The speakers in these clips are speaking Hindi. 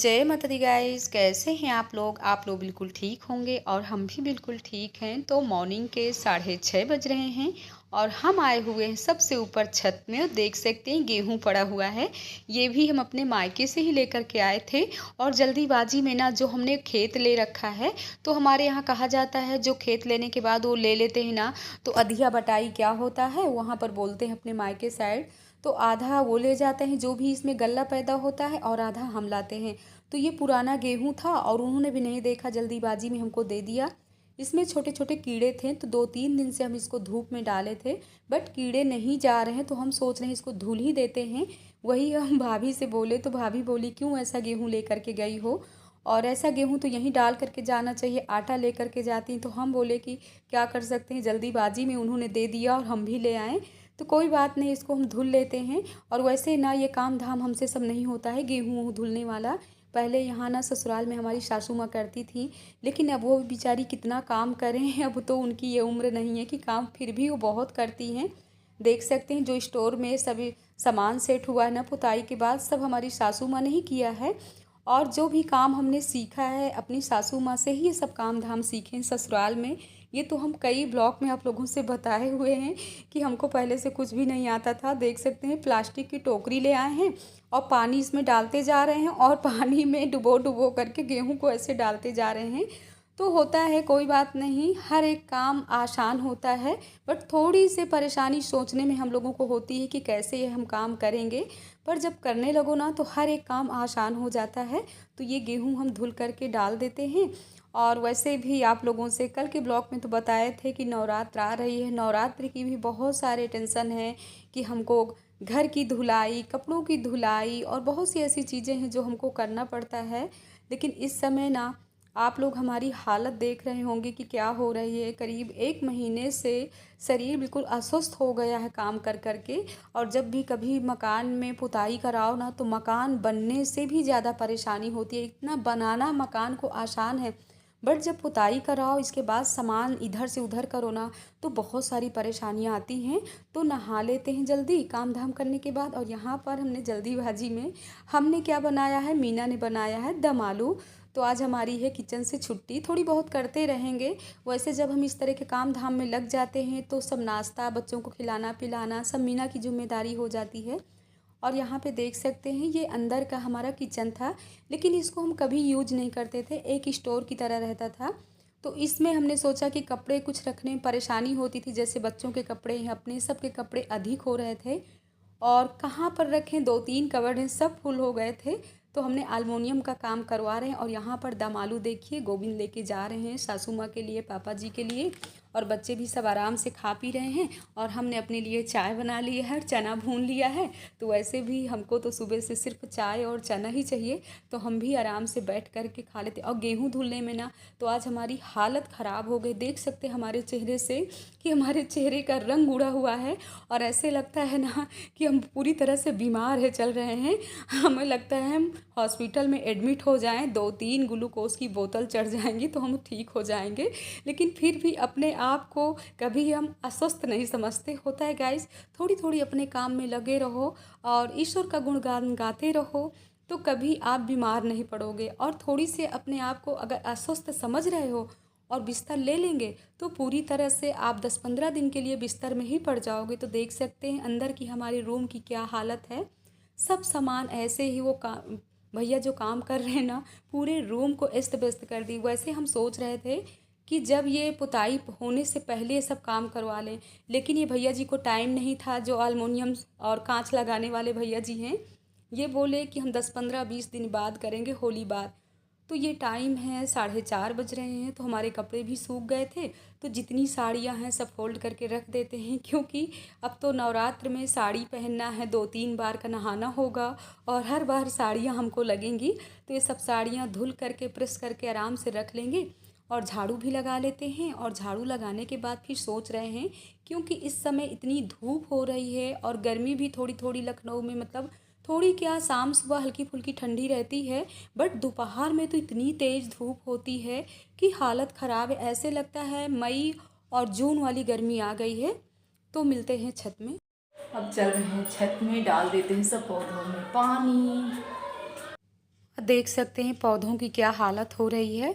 जय माता दी गाइस। कैसे हैं आप लोग बिल्कुल ठीक होंगे और हम भी बिल्कुल ठीक हैं। तो मॉर्निंग के 6:30 बज रहे हैं और हम आए हुए हैं सबसे ऊपर छत में और देख सकते हैं गेहूं पड़ा हुआ है। ये भी हम अपने मायके से ही लेकर के आए थे और जल्दीबाजी में ना जो हमने खेत ले रखा है, तो हमारे यहाँ कहा जाता है जो खेत लेने के बाद वो ले लेते हैं ना, तो अधिया बटाई क्या होता है वहाँ पर बोलते हैं अपने मायके साइड। तो आधा वो ले जाते हैं जो भी इसमें गल्ला पैदा होता है और आधा हम लाते हैं। तो ये पुराना गेहूं था और उन्होंने भी नहीं देखा, जल्दीबाजी में हमको दे दिया। इसमें छोटे छोटे कीड़े थे तो 2-3 दिन से हम इसको धूप में डाले थे, बट कीड़े नहीं जा रहे हैं, तो हम सोच रहे हैं इसको धुल ही देते हैं। वही हम भाभी से बोले तो भाभी बोली क्यों ऐसा गेहूं लेकर के गई हो, और ऐसा गेहूं तो यहीं डाल करके जाना चाहिए, आटा लेकर के जाती। तो हम बोले कि क्या कर सकते हैं, जल्दीबाजी में उन्होंने दे दिया और हम भी ले आए, तो कोई बात नहीं, इसको हम धुल लेते हैं। और वैसे ना ये काम धाम हमसे सब नहीं होता है गेहूँ धुलने वाला। पहले यहाँ ना ससुराल में हमारी सासू माँ करती थी, लेकिन अब वो बेचारी कितना काम करें, अब तो उनकी ये उम्र नहीं है कि काम, फिर भी वो बहुत करती हैं। देख सकते हैं जो स्टोर में सभी सामान सेट हुआ है ना पुताई के बाद, सब हमारी सासू माँ ने ही किया है। और जो भी काम हमने सीखा है अपनी सासू माँ से ही ये सब काम धाम सीखे हैं ससुराल में। ये तो हम कई ब्लॉग में आप लोगों से बताए हुए हैं कि हमको पहले से कुछ भी नहीं आता था। देख सकते हैं प्लास्टिक की टोकरी ले आए हैं और पानी इसमें डालते जा रहे हैं और पानी में डुबो डुबो करके गेहूं को ऐसे डालते जा रहे हैं। तो होता है, कोई बात नहीं, हर एक काम आसान होता है, बट थोड़ी सी परेशानी सोचने में हम लोगों को होती है कि कैसे ये हम काम करेंगे। पर जब करने लगो ना तो हर एक काम आसान हो जाता है। तो ये गेहूं हम धुल करके डाल देते हैं। और वैसे भी आप लोगों से कल के ब्लॉग में तो बताए थे कि नवरात्र आ रही है, नवरात्रि की भी बहुत सारे टेंशन है कि हमको घर की धुलाई, कपड़ों की धुलाई और बहुत सी ऐसी चीज़ें हैं जो हमको करना पड़ता है। लेकिन इस समय ना आप लोग हमारी हालत देख रहे होंगे कि क्या हो रही है। करीब 1 महीने से शरीर बिल्कुल अस्वस्थ हो गया है काम कर कर के। और जब भी कभी मकान में पुताई कराओ ना, तो मकान बनने से भी ज़्यादा परेशानी होती है। इतना बनाना मकान को आसान है, बट जब पुताई कराओ इसके बाद सामान इधर से उधर करो ना, तो बहुत सारी परेशानियाँ आती हैं। तो नहा लेते हैं जल्दी काम धाम करने के बाद। और यहाँ पर हमने जल्दीबाजी में हमने क्या बनाया है, मीना ने बनाया है दम आलू। तो आज हमारी है किचन से छुट्टी, थोड़ी बहुत करते रहेंगे। वैसे जब हम इस तरह के काम धाम में लग जाते हैं तो सब नाश्ता, बच्चों को खिलाना पिलाना सब मीना की जिम्मेदारी हो जाती है। और यहाँ पे देख सकते हैं ये अंदर का हमारा किचन था, लेकिन इसको हम कभी यूज नहीं करते थे, एक स्टोर की तरह रहता था। तो इसमें हमने सोचा कि कपड़े कुछ रखने में परेशानी होती थी, जैसे बच्चों के कपड़े हैं, अपने सब के कपड़े अधिक हो रहे थे और कहाँ पर रखें, 2-3 कवर्ड हैं, सब फुल हो गए थे। तो हमने अल्मुनियम का काम करवा रहे हैं। और यहाँ पर दम आलू देखिए गोविंद लेके जा रहे हैं सासू माँ के लिए, पापा जी के लिए, और बच्चे भी सब आराम से खा पी रहे हैं। और हमने अपने लिए चाय बना ली है, चना भून लिया है। तो वैसे भी हमको तो सुबह से सिर्फ चाय और चना ही चाहिए, तो हम भी आराम से बैठ कर के खा लेते। और गेहूं धुलने में ना तो आज हमारी हालत ख़राब हो गई, देख सकते हैं हमारे चेहरे से कि हमारे चेहरे का रंग उड़ा हुआ है। और ऐसे लगता है ना कि हम पूरी तरह से बीमार है चल रहे हैं। हमें लगता है हम हॉस्पिटल में एडमिट हो जाएं, 2-3 ग्लूकोज की बोतल चढ़ जाएंगी तो हम ठीक हो जाएंगे। लेकिन फिर भी अपने आप को कभी हम अस्वस्थ नहीं समझते। होता है गाइस, थोड़ी थोड़ी अपने काम में लगे रहो और ईश्वर का गुणगान गाते रहो, तो कभी आप बीमार नहीं पड़ोगे। और थोड़ी से अपने आप को अगर अस्वस्थ समझ रहे हो और बिस्तर ले लेंगे, तो पूरी तरह से आप 10-15 दिन के लिए बिस्तर में ही पड़ जाओगे। तो देख सकते हैं अंदर की हमारे रूम की क्या हालत है। सब सामान ऐसे ही वो भैया जो काम कर रहे हैं ना, पूरे रूम को अस्त व्यस्त कर दी। वैसे हम सोच रहे थे कि जब ये पुताई होने से पहले ये सब काम करवा लें, लेकिन ये भैया जी को टाइम नहीं था, जो अल्मुनियम और कांच लगाने वाले भैया जी हैं। ये बोले कि हम 10-15-20 दिन बाद करेंगे, होली बाद। तो ये टाइम है 4:30 बज रहे हैं, तो हमारे कपड़े भी सूख गए थे। तो जितनी साड़ियाँ हैं सब फोल्ड करके रख देते हैं, क्योंकि अब तो नवरात्र में साड़ी पहनना है, 2-3 बार का नहाना होगा और हर बार साड़ियाँ हमको लगेंगी। तो ये सब साड़ियाँ धुल करके प्रेस करके आराम से रख लेंगे और झाड़ू भी लगा लेते हैं। और झाड़ू लगाने के बाद फिर सोच रहे हैं, क्योंकि इस समय इतनी धूप हो रही है और गर्मी भी थोड़ी थोड़ी लखनऊ में, मतलब थोड़ी क्या, शाम सुबह हल्की फुल्की ठंडी रहती है, बट दोपहर में तो इतनी तेज़ धूप होती है कि हालत ख़राब है। ऐसे लगता है मई और जून वाली गर्मी आ गई है। तो मिलते हैं छत में। अब चल रहे हैं छत में, डाल देते हैं सब पौधों में पानी। देख सकते हैं पौधों की क्या हालत हो रही है।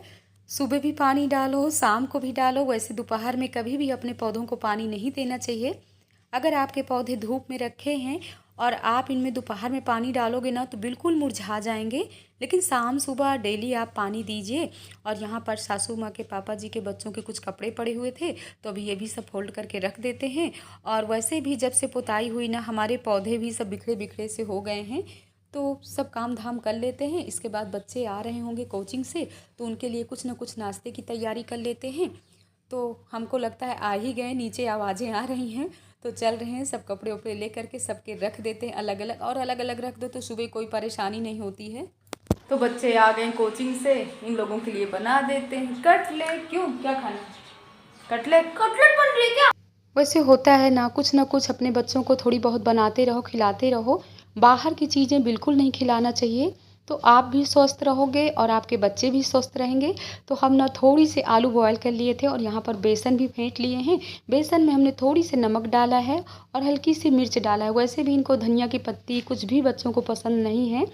सुबह भी पानी डालो, शाम को भी डालो। वैसे दोपहर में कभी भी अपने पौधों को पानी नहीं देना चाहिए। अगर आपके पौधे धूप में रखे हैं और आप इनमें दोपहर में पानी डालोगे ना तो बिल्कुल मुरझा जाएंगे। लेकिन शाम सुबह डेली आप पानी दीजिए। और यहाँ पर सासू माँ के पापा जी के बच्चों के कुछ कपड़े पड़े हुए थे, तो अभी ये भी सब फोल्ड करके रख देते हैं। और वैसे भी जब से पुताई हुई ना, हमारे पौधे भी सब बिखरे बिखरे से हो गए हैं। तो सब काम धाम कर लेते हैं। इसके बाद बच्चे आ रहे होंगे कोचिंग से, तो उनके लिए कुछ ना कुछ नाश्ते की तैयारी कर लेते हैं। तो हमको लगता है आ ही गए, नीचे आवाज़ें आ रही हैं। तो चल रहे हैं, सब कपड़े उपड़े ले करके सबके रख देते हैं अलग अलग। और अलग अलग रख दो तो सुबह कोई परेशानी नहीं होती है। तो बच्चे आ गए कोचिंग से, इन लोगों के लिए बना देते हैं कटलेट। क्यों, क्या खाना? कटलेट बन रही है क्या? वैसे होता है ना कुछ अपने बच्चों को थोड़ी बहुत बनाते रहो, खिलाते रहो। बाहर की चीज़ें बिल्कुल नहीं खिलाना चाहिए। तो आप भी स्वस्थ रहोगे और आपके बच्चे भी स्वस्थ रहेंगे। तो हम ना थोड़ी सी आलू बॉयल कर लिए थे और यहाँ पर बेसन भी फेंट लिए हैं। बेसन में हमने थोड़ी सी नमक डाला है और हल्की सी मिर्च डाला है। वैसे भी इनको धनिया की पत्ती कुछ भी बच्चों को पसंद नहीं है।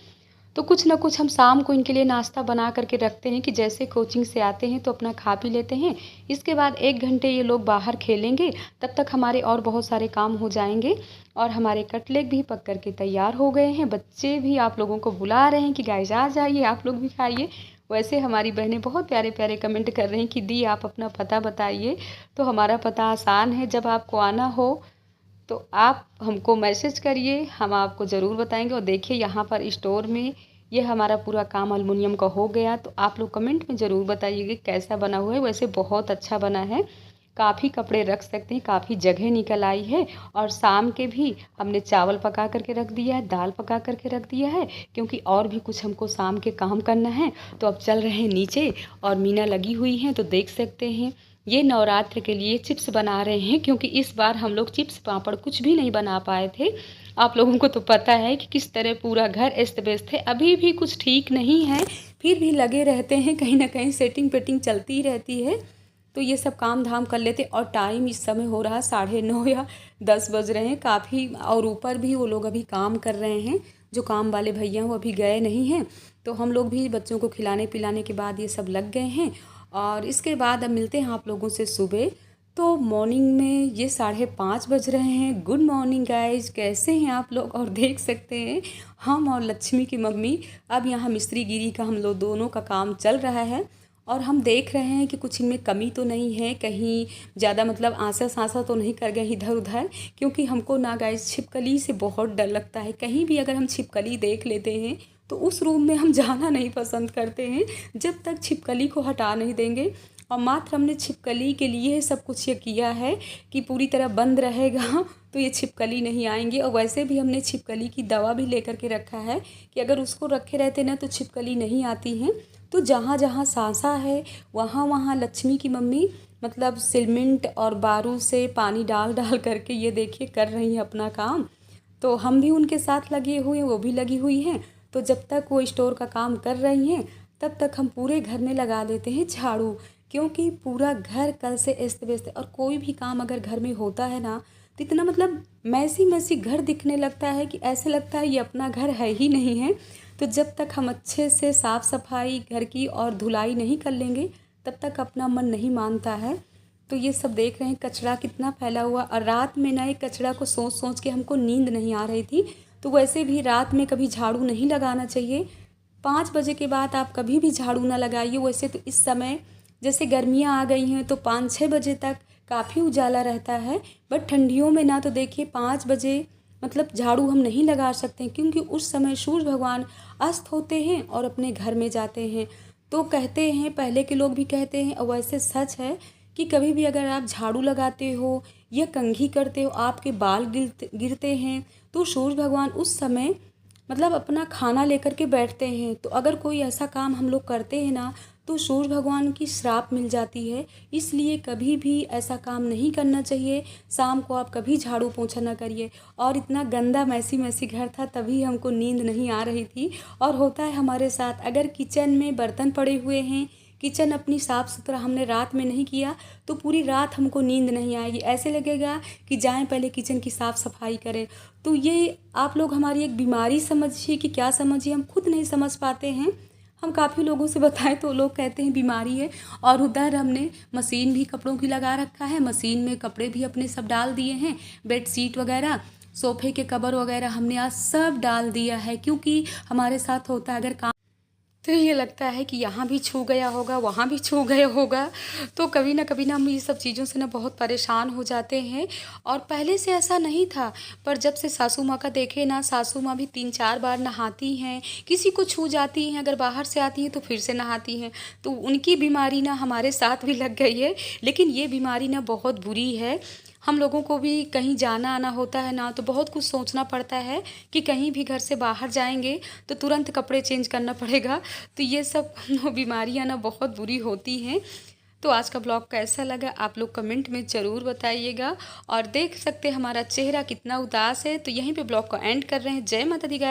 तो कुछ ना कुछ हम शाम को इनके लिए नाश्ता बना करके रखते हैं कि जैसे कोचिंग से आते हैं तो अपना खा पी लेते हैं। इसके बाद 1 घंटे ये लोग बाहर खेलेंगे, तब तक हमारे और बहुत सारे काम हो जाएंगे। और हमारे कटलेट भी पक करके तैयार हो गए हैं। बच्चे भी आप लोगों को बुला रहे हैं कि गाइस आ जाइए, आप लोग भी खाइए। वैसे हमारी बहनें बहुत प्यारे प्यारे कमेंट कर रही हैं कि दी आप अपना पता बताइए। तो हमारा पता आसान है, जब आपको आना हो तो आप हमको मैसेज करिए, हम आपको ज़रूर बताएंगे। और देखिए यहाँ पर स्टोर में ये हमारा पूरा काम अलमुनियम का हो गया। तो आप लोग कमेंट में ज़रूर बताइएगा कैसा बना हुआ है। वैसे बहुत अच्छा बना है, काफ़ी कपड़े रख सकते हैं, काफ़ी जगह निकल आई है। और शाम के भी हमने चावल पका करके रख दिया है, दाल पका करके रख दिया है, क्योंकि और भी कुछ हमको शाम के काम करना है। तो अब चल रहे हैं नीचे और मीना लगी हुई हैं। तो देख सकते हैं ये नवरात्र के लिए चिप्स बना रहे हैं, क्योंकि इस बार हम लोग चिप्स पापड़ कुछ भी नहीं बना पाए थे। आप लोगों को तो पता है कि किस तरह पूरा घर अस्त व्यस्त है। अभी भी कुछ ठीक नहीं है, फिर भी लगे रहते हैं, कहीं ना कहीं सेटिंग पेटिंग चलती रहती है। तो ये सब काम धाम कर लेते। और टाइम इस समय हो रहा 9:30 या 10 बज रहे हैं काफ़ी। और ऊपर भी वो लोग अभी काम कर रहे हैं, जो काम वाले भैया वो अभी गए नहीं हैं। तो हम लोग भी बच्चों को खिलाने पिलाने के बाद ये सब लग गए हैं। और इसके बाद अब मिलते हैं आप लोगों से सुबह। तो मॉर्निंग में ये 5:30 बज रहे हैं। गुड मॉर्निंग गाइज, कैसे हैं आप लोग? और देख सकते हैं हम और लक्ष्मी की मम्मी अब यहाँ मिस्त्री गिरी का हम लोग दोनों का काम चल रहा है। और हम देख रहे हैं कि कुछ इनमें कमी तो नहीं है, कहीं ज़्यादा मतलब आसा सांसा तो नहीं कर गए इधर उधर। क्योंकि हमको ना गाइस छिपकली से बहुत डर लगता है। कहीं भी अगर हम छिपकली देख लेते हैं तो उस रूम में हम जाना नहीं पसंद करते हैं, जब तक छिपकली को हटा नहीं देंगे। और मात्र हमने छिपकली के लिए सब कुछ ये किया है कि पूरी तरह बंद रहेगा तो ये छिपकली नहीं आएंगे। और वैसे भी हमने छिपकली की दवा भी लेकर के रखा है कि अगर उसको रखे रहते ना तो छिपकली नहीं आती हैं। तो जहाँ जहाँ सांसा है वहाँ वहाँ लक्ष्मी की मम्मी मतलब सीमेंट और बारूद से पानी डाल डाल करके ये देखिए कर रही हैं अपना काम। तो हम भी उनके साथ लगे हुए हैं, वो भी लगी हुई हैं। तो जब तक वो स्टोर का काम कर रही हैं तब तक हम पूरे घर में लगा देते हैं झाड़ू, क्योंकि पूरा घर कल से अस्त व्यस्त है। और कोई भी काम अगर घर में होता है ना तो इतना मतलब मैसी मैसी घर दिखने लगता है कि ऐसे लगता है ये अपना घर है ही नहीं है। तो जब तक हम अच्छे से साफ़ सफाई घर की और धुलाई नहीं कर लेंगे तब तक अपना मन नहीं मानता है। तो ये सब देख रहे हैं कचरा कितना फैला हुआ। और रात में ना ये कचरा को सोच सोच के हमको नींद नहीं आ रही थी। तो वैसे भी रात में कभी झाड़ू नहीं लगाना चाहिए। 5 बजे के बाद आप कभी भी झाड़ू ना लगाइए। वैसे तो इस समय जैसे गर्मियाँ आ गई हैं तो 5-6 बजे तक काफ़ी उजाला रहता है। बट ठंडियों में ना तो देखिए 5 बजे मतलब झाड़ू हम नहीं लगा सकते हैं, क्योंकि उस समय सूर्य भगवान अस्त होते हैं और अपने घर में जाते हैं। तो कहते हैं, पहले के लोग भी कहते हैं और वैसे सच है कि कभी भी अगर आप झाड़ू लगाते हो या कंघी करते हो, आपके बाल गिरते हैं तो सूर्य भगवान उस समय मतलब अपना खाना लेकर के बैठते हैं। तो अगर कोई ऐसा काम हम लोग करते हैं ना तो सूर्य भगवान की श्राप मिल जाती है। इसलिए कभी भी ऐसा काम नहीं करना चाहिए। शाम को आप कभी झाड़ू पोंछा ना करिए। और इतना गंदा मैसी मैसी घर था तभी हमको नींद नहीं आ रही थी। और होता है हमारे साथ, अगर किचन में बर्तन पड़े हुए हैं, किचन अपनी साफ़ सुथरा हमने रात में नहीं किया तो पूरी रात हमको नींद नहीं आएगी, ऐसे लगेगा कि जाएं पहले किचन की साफ़ सफाई करें। तो ये आप लोग हमारी एक बीमारी समझिए कि क्या समझिए, हम खुद नहीं समझ पाते हैं। हम काफ़ी लोगों से बताएं तो लोग कहते हैं बीमारी है। और उधर हमने मशीन भी कपड़ों की लगा रखा है, मशीन में कपड़े भी अपने सब डाल दिए हैं, बेड शीट वगैरह, सोफ़े के कवर वगैरह हमने आज सब डाल दिया है, क्योंकि हमारे साथ होता है अगर काम तो ये लगता है कि यहाँ भी छू गया होगा, वहाँ भी छू गया होगा। तो कभी ना कभी ना हम ये सब चीज़ों से ना बहुत परेशान हो जाते हैं। और पहले से ऐसा नहीं था, पर जब से सासू माँ का देखे ना, सासू माँ भी 3-4 बार नहाती हैं, किसी को छू जाती हैं, अगर बाहर से आती हैं तो फिर से नहाती हैं। तो उनकी बीमारी ना हमारे साथ भी लग गई है, लेकिन ये बीमारी ना बहुत बुरी है। हम लोगों को भी कहीं जाना आना होता है ना, तो बहुत कुछ सोचना पड़ता है कि कहीं भी घर से बाहर जाएंगे तो तुरंत कपड़े चेंज करना पड़ेगा। तो ये सब बीमारियां ना बहुत बुरी होती हैं। तो आज का ब्लॉग कैसा लगा आप लोग कमेंट में ज़रूर बताइएगा। और देख सकते हैं हमारा चेहरा कितना उदास है। तो यहीं पे ब्लॉग को एंड कर रहे हैं। जय माता दी गाइस।